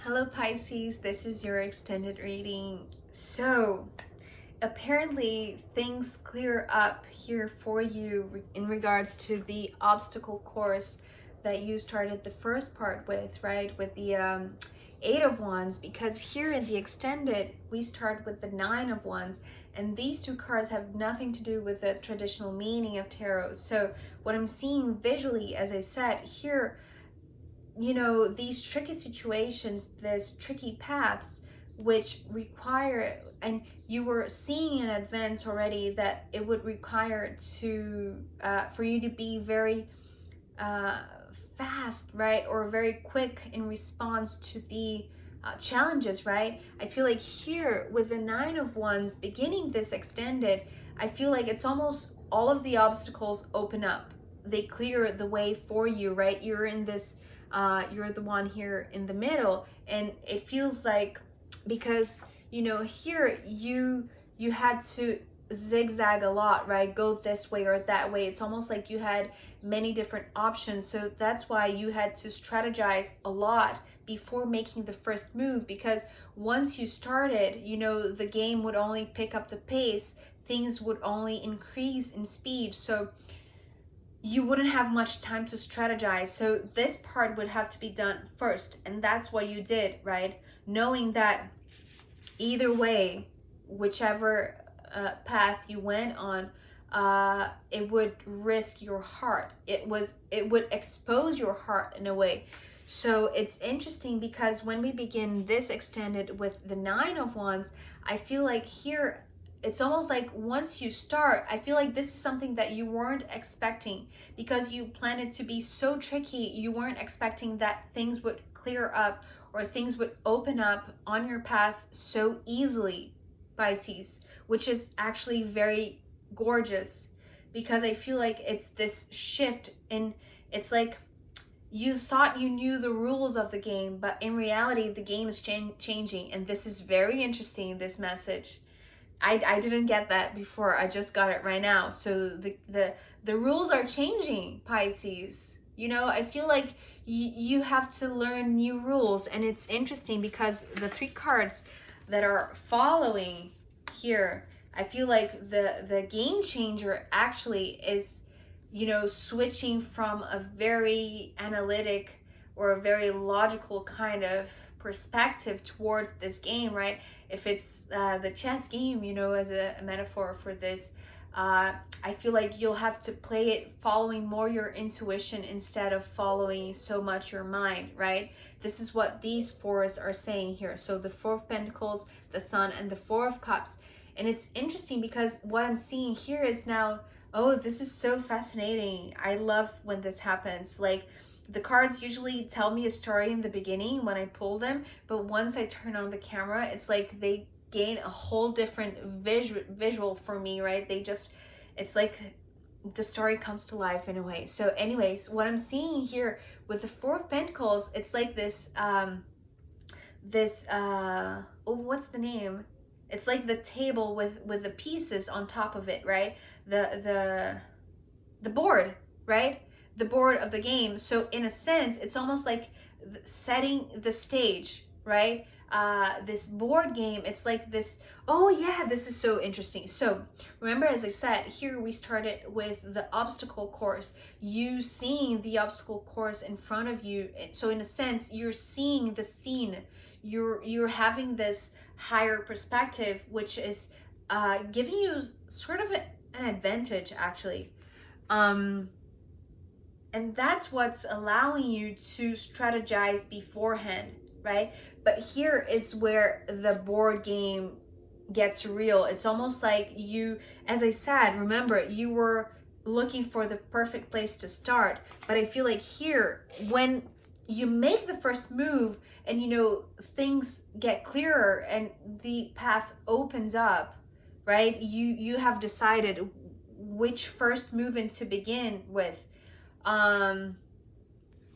Hello Pisces, this is your extended reading. So, apparently things clear up here for you in regards to the obstacle course that you started the first part with, right? With the Eight of Wands, because here in the extended, we start with the Nine of Wands, and these two cards have nothing to do with the traditional meaning of tarot. So, what I'm seeing visually, as I said, here, these tricky situations, these tricky paths, which require, and you were seeing in advance already that it would require for you to be very fast, right? Or very quick in response to the challenges, right? I feel like here with the Nine of Wands beginning this extended, I feel like it's almost all of the obstacles open up. They clear the way for you, right? You're in this you're the one here in the middle, and it feels like, because here you had to zigzag a lot, right? Go this way or that way. It's almost like you had many different options, so that's why you had to strategize a lot before making the first move, because once you started, the game would only pick up the pace, things would only increase in speed, so you wouldn't have much time to strategize. So this part would have to be done first, and that's what you did, right? Knowing that either way, whichever path you went on, it would risk your heart. It would expose your heart in a way. So it's interesting because when we begin this extended with the Nine of Wands, I feel like here it's almost like once you start, I feel like this is something that you weren't expecting, because you planned it to be so tricky. You weren't expecting that things would clear up or things would open up on your path so easily, Pisces, which is actually very gorgeous, because I feel like it's this shift, and it's like you thought you knew the rules of the game, but in reality the game is changing, and this is very interesting, this message. I didn't get that before. I just got it right now. So the rules are changing, Pisces. I feel like you have to learn new rules, and it's interesting because the three cards that are following here, I feel like the game changer actually is, switching from a very analytic or a very logical kind of perspective towards this game, right? If it's the chess game, as a metaphor for this, I feel like you'll have to play it following more your intuition instead of following so much your mind, right? This is what these fours are saying here. So the Four of Pentacles, the Sun, and the Four of Cups. And it's interesting because what I'm seeing here is now, oh, this is so fascinating. I love when this happens. Like, the cards usually tell me a story in the beginning when I pull them, but once I turn on the camera, it's like they gain a whole different visual for me, right? It's like the story comes to life in a way. So anyways, what I'm seeing here with the Four of Pentacles, it's like this what's the name? It's like the table with the pieces on top of it, right? The board, right? The board of the game. So in a sense, it's almost like setting the stage, right? This board game, it's like this. Oh yeah, this is so interesting. So remember, as I said, here we started with the obstacle course, you seeing the obstacle course in front of you. So in a sense, you're seeing the scene, you're having this higher perspective, which is giving you sort of an advantage, actually. And that's what's allowing you to strategize beforehand, right? But here is where the board game gets real. It's almost like you, as I said, remember, you were looking for the perfect place to start. But I feel like here, when you make the first move and things get clearer and the path opens up, right? You have decided which first movement to begin with.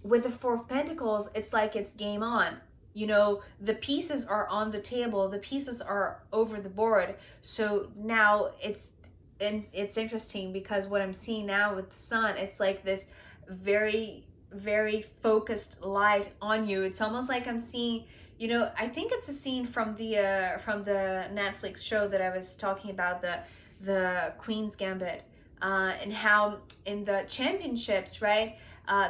With the Four of Pentacles, it's like it's game on. The pieces are on the table, the pieces are over the board. So now it's interesting because what I'm seeing now with the Sun, it's like this very very focused light on you. It's almost like I'm seeing, you know, I think it's a scene from the Netflix show that I was talking about, the Queen's Gambit, and how in the championships, right,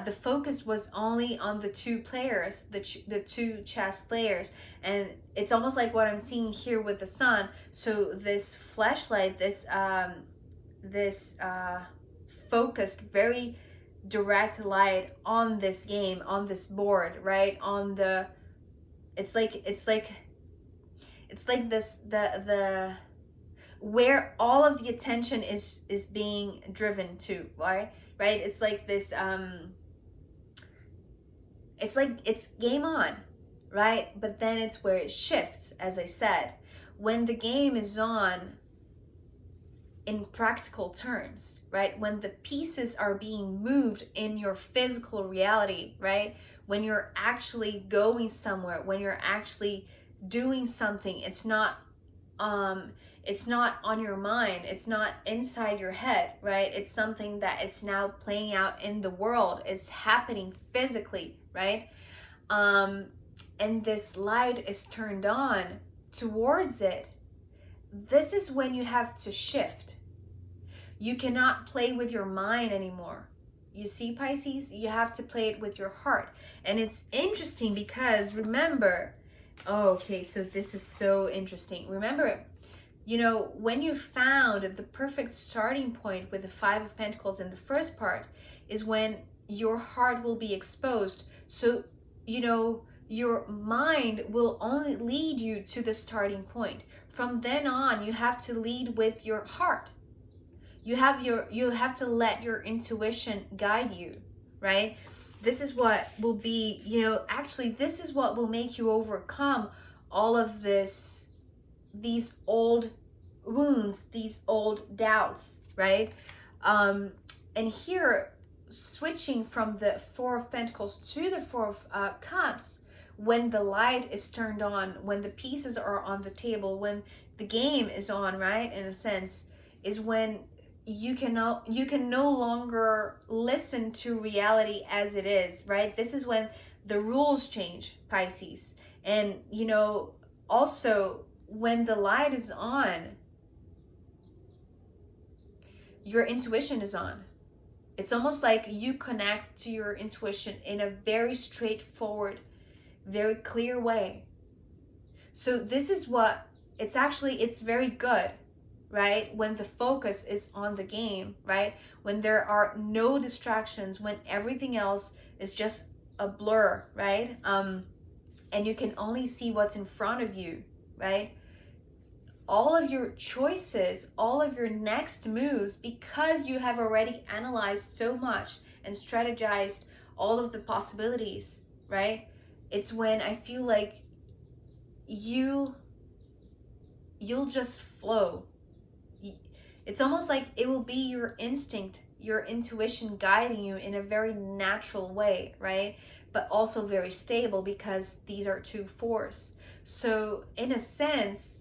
the focus was only on the two players, the two chess players, and it's almost like what I'm seeing here with the sun. So this flashlight, this focused, very direct light on this game, on this board, right, on the, it's like this, the where all of the attention is being driven to, right, it's like this, it's like it's game on, right, but then it's where it shifts, as I said, when the game is on in practical terms, right, when the pieces are being moved in your physical reality, right, when you're actually going somewhere, when you're actually doing something, it's not on your mind, it's not inside your head, right, it's something that it's now playing out in the world, it's happening physically, right, and this light is turned on towards it. This is when you have to shift. You cannot play with your mind anymore. You see, Pisces, you have to play it with your heart. And it's interesting because remember, oh, okay, so this is so interesting. Remember, you know, when you found the perfect starting point with the Five of Pentacles in the first part is when your heart will be exposed. So, you know, your mind will only lead you to the starting point. From then on, you have to lead with your heart. You have to let your intuition guide you, right? This is what will be, you know, actually this is what will make you overcome all of these old wounds, these old doubts, right? And here, switching from the Four of Pentacles to the Four of Cups, when the light is turned on, when the pieces are on the table, when the game is on, right, in a sense, is when you can no longer listen to reality as it is, right? This is when the rules change, Pisces. And, you know, also when the light is on, your intuition is on. It's almost like you connect to your intuition in a very straightforward, very clear way. So this is what, it's very good, right? When the focus is on the game, right? When there are no distractions, when everything else is just a blur, right? And you can only see what's in front of you, right? All of your choices, all of your next moves, because you have already analyzed so much and strategized all of the possibilities, right? It's when I feel like you'll just flow. It's almost like it will be your instinct, your intuition guiding you in a very natural way, right? But also very stable, because these are two fours. So in a sense,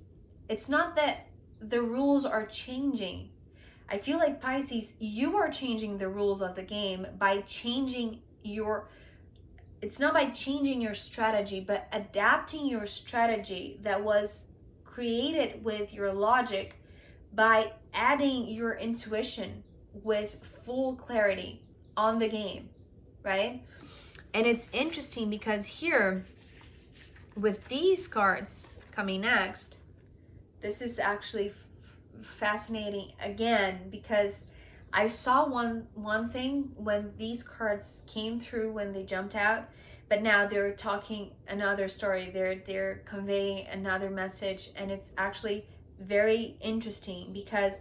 it's not that the rules are changing. I feel like, Pisces, you are changing the rules of the game by changing it's not by changing your strategy, but adapting your strategy that was created with your logic by adding your intuition with full clarity on the game, right? And it's interesting because here, with these cards coming next, this is actually fascinating again, because I saw one thing when these cards came through, when they jumped out, but now they're talking another story. They're conveying another message, and it's actually very interesting because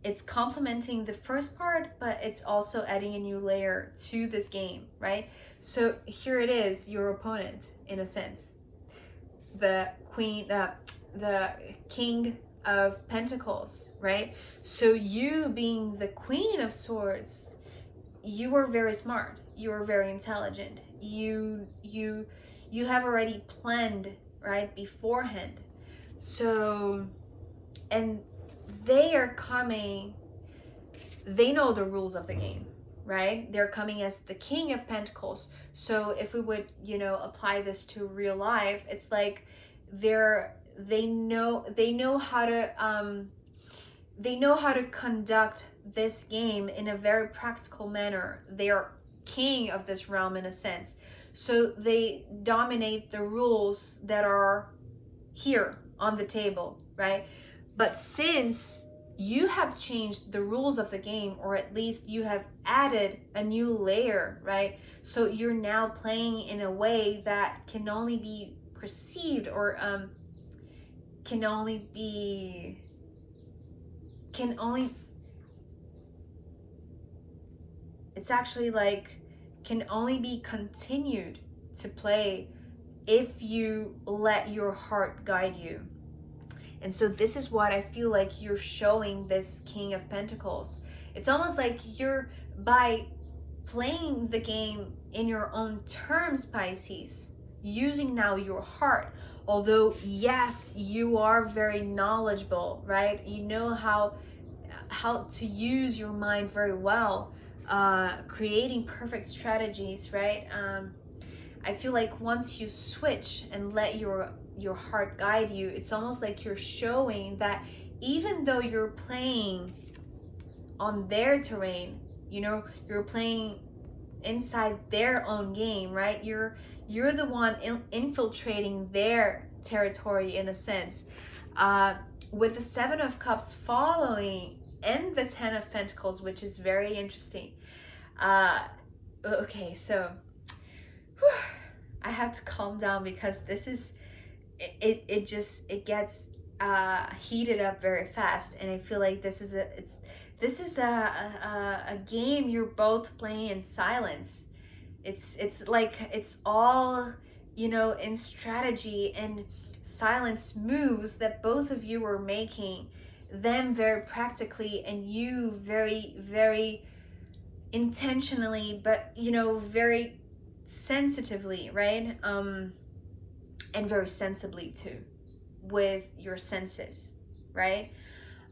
it's complementing the first part, but it's also adding a new layer to this game, right? So here it is, your opponent, in a sense, the queen, the king of pentacles, right? So you being the queen of swords, you are very smart, you are very intelligent, you have already planned, right, beforehand. So, and they are coming, they know the rules of the game, right? They're coming as the King of Pentacles. So if we would, you know, apply this to real life, it's like they know how to conduct this game in a very practical manner. They are king of this realm in a sense. So they dominate the rules that are here on the table, right? But since you have changed the rules of the game, or at least you have added a new layer, right? So you're now playing in a way that can only be perceived, or can only it's actually like can only be continued to play if you let your heart guide you. And so this is what I feel like you're showing this King of Pentacles. It's almost like you're, by playing the game in your own terms, Pisces, using now your heart. Although, yes, you are very knowledgeable, right? You know how to use your mind very well, creating perfect strategies, right? I feel like once you switch and let your heart guide you, it's almost like you're showing that even though you're playing on their terrain, you know, you're playing inside their own game, right? You're the one infiltrating their territory in a sense. With the Seven of Cups following and the Ten of Pentacles, which is very interesting. Okay, so I have to calm down because this is it gets heated up very fast, and I feel like this is a game you're both playing in silence. It's like it's all, you know, in strategy and silence moves that both of you are making, them very practically and you very, very intentionally, but, you know, very sensitively, right? And very sensibly too, with your senses, right?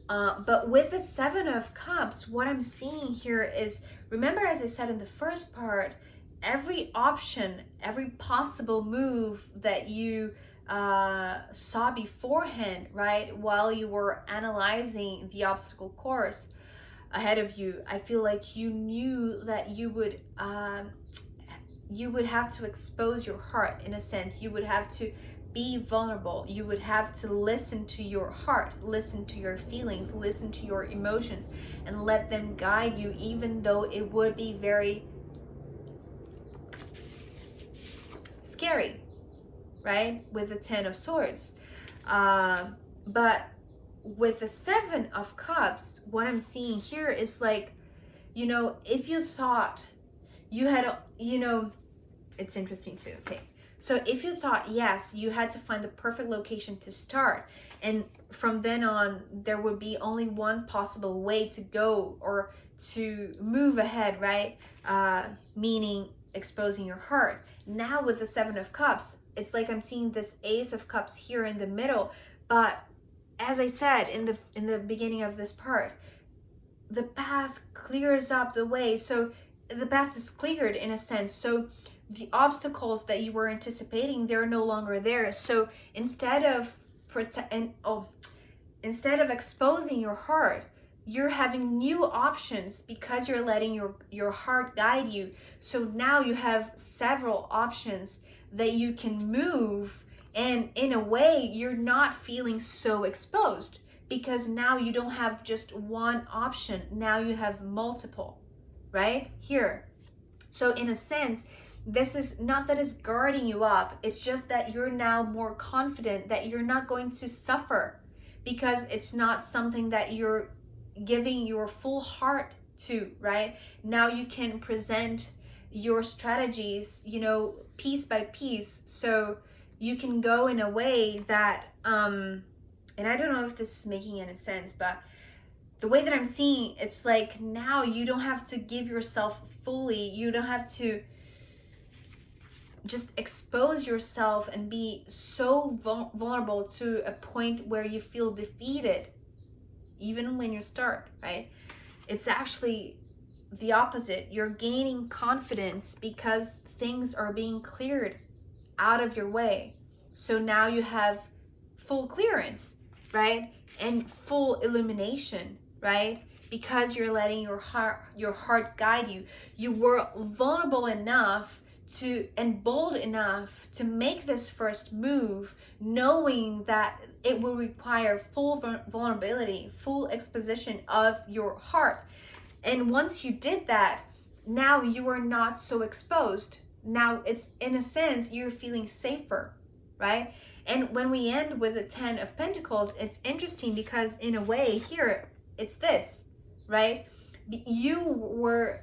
But with the Seven of Cups, what I'm seeing here is, remember, as I said in the first part, every option, every possible move that you saw beforehand, right, while you were analyzing the obstacle course ahead of you, I feel like you knew that you would have to expose your heart in a sense. You would have to be vulnerable. You would have to listen to your heart, listen to your feelings, listen to your emotions, and let them guide you, even though it would be very scary, right? With the Ten of Swords. But with the Seven of Cups, what I'm seeing here is like, you know, if you thought you had, you know, it's interesting too. Okay. So if you thought, yes, you had to find the perfect location to start, and from then on, there would be only one possible way to go or to move ahead, right? Meaning exposing your heart. Now with the Seven of Cups, it's like I'm seeing this Ace of Cups here in the middle. But as I said in the beginning of this part, the path clears up the way. So the path is cleared in a sense. So the obstacles that you were anticipating, they're no longer there. So instead of exposing your heart, you're having new options because you're letting your heart guide you. So now you have several options that you can move, and in a way you're not feeling so exposed, because now you don't have just one option, now you have multiple, right here. So in a sense, this is not that it's guarding you up, it's just that you're now more confident that you're not going to suffer, because it's not something that you're giving your full heart to, right? Now you can present your strategies, you know, piece by piece, so you can go in a way that and I don't know if this is making any sense, but the way that I'm seeing, it's like now you don't have to give yourself fully, you don't have to just expose yourself and be so vulnerable to a point where you feel defeated even when you start, right? It's actually the opposite. You're gaining confidence because things are being cleared out of your way. So now you have full clearance, right? And full illumination, right? Because you're letting your heart guide you. You were vulnerable enough to, and bold enough to make this first move, knowing that it will require full vulnerability, full exposition of your heart. And once you did that, now you are not so exposed. Now it's, in a sense, you're feeling safer, right? And when we end with the 10 of Pentacles, it's interesting because in a way here, it's this, right? You were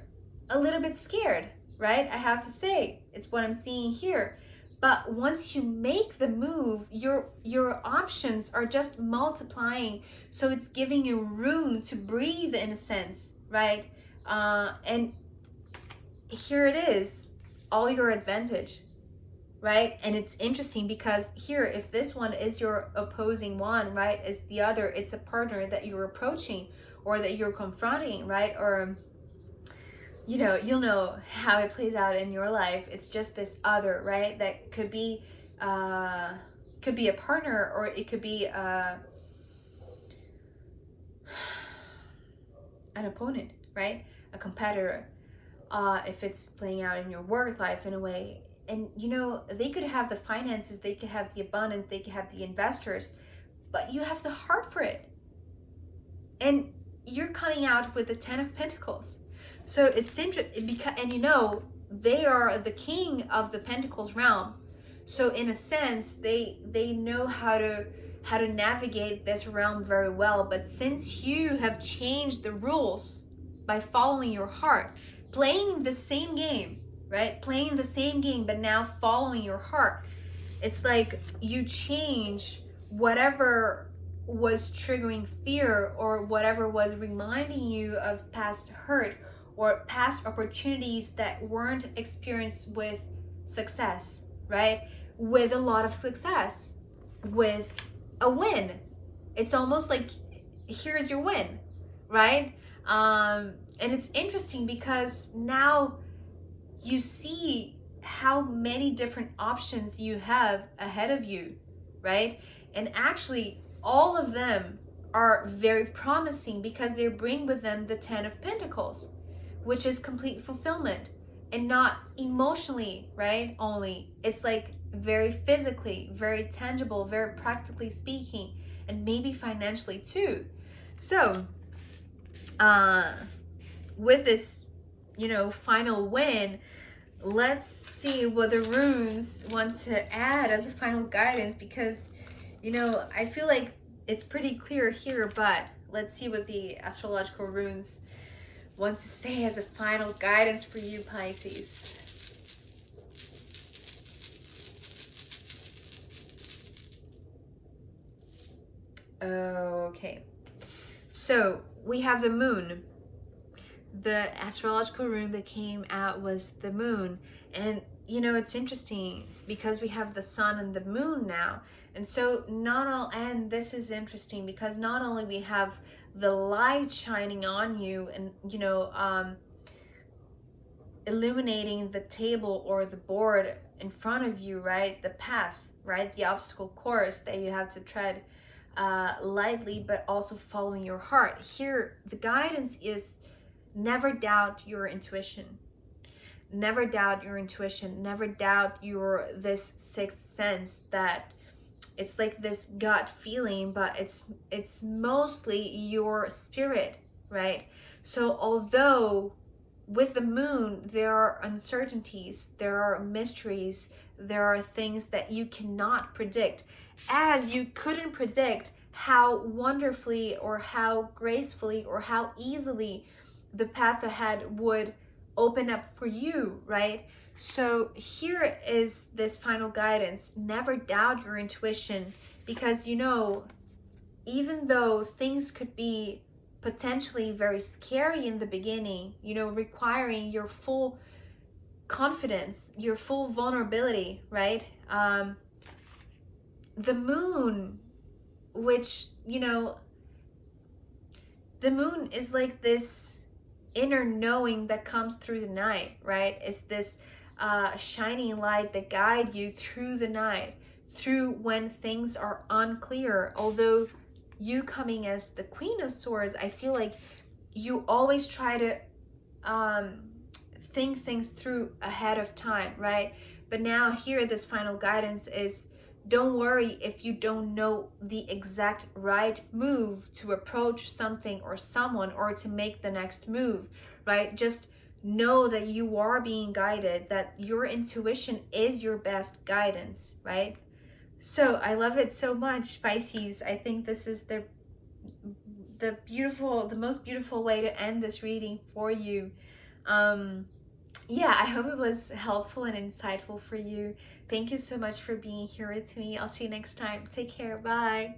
a little bit scared, right? I have to say, it's what I'm seeing here. But once you make the move, your options are just multiplying. So it's giving you room to breathe, in a sense, right? And here it is, all your advantage, right? And it's interesting because here, if this one is your opposing one, right, is the other, it's a partner that you're approaching or that you're confronting, right? Or, you know, you'll know how it plays out in your life. It's just this other, right? That could be a partner, or it could be an opponent, right? A competitor. If it's playing out in your work life in a way. And you know, they could have the finances, they could have the abundance, they could have the investors, but you have the heart for it. And you're coming out with the 10 of Pentacles. So it's interesting because, and you know, they are the king of the Pentacles realm. So in a sense, they know how to navigate this realm very well. But since you have changed the rules by following your heart, playing the same game, right? Playing the same game, but now following your heart. It's like you change whatever was triggering fear, or whatever was reminding you of past hurt or past opportunities that weren't experienced with success, right? With a lot of success, with a win. It's almost like, here's your win, right? And it's interesting because now you see how many different options you have ahead of you, right? And actually, all of them are very promising because they bring with them the 10 of Pentacles, which is complete fulfillment, and not emotionally, right? Only. It's like very physically, very tangible, very practically speaking, and maybe financially too. So, with this, you know, final win, let's see what the runes want to add as a final guidance, because, you know, I feel like it's pretty clear here, but let's see what the astrological runes want to say as a final guidance for you, Pisces. Okay, so we have the moon. The astrological rune that came out was the moon. And you know, it's interesting because we have the sun and the moon now. And so and this is interesting because not only we have the light shining on you and, you know, illuminating the table or the board in front of you, right? The path, right? The obstacle course that you have to tread lightly, but also following your heart. Here, the guidance is never doubt your intuition. Never doubt your intuition. Never doubt this sixth sense that it's like this gut feeling, but it's mostly your spirit, right? So although with the moon there are uncertainties, there are mysteries, there are things that you cannot predict, as you couldn't predict how wonderfully or how gracefully or how easily the path ahead would open up for you, right? So here is this final guidance. Never doubt your intuition, because, you know, even though things could be potentially very scary in the beginning, you know, requiring your full confidence, your full vulnerability, right? The moon, which, you know, the moon is like this inner knowing that comes through the night, right? It's this shining light that guide you through the night, through when things are unclear. Although you coming as the Queen of Swords, I feel like you always try to think things through ahead of time, right? But now here, this final guidance is, don't worry if you don't know the exact right move to approach something or someone, or to make the next move, right? Just know that you are being guided, that your intuition is your best guidance, right? So I love it so much, Pisces. I think this is the most beautiful way to end this reading for you. Yeah, I hope it was helpful and insightful for you. Thank you so much for being here with me. I'll see you next time. Take care. Bye.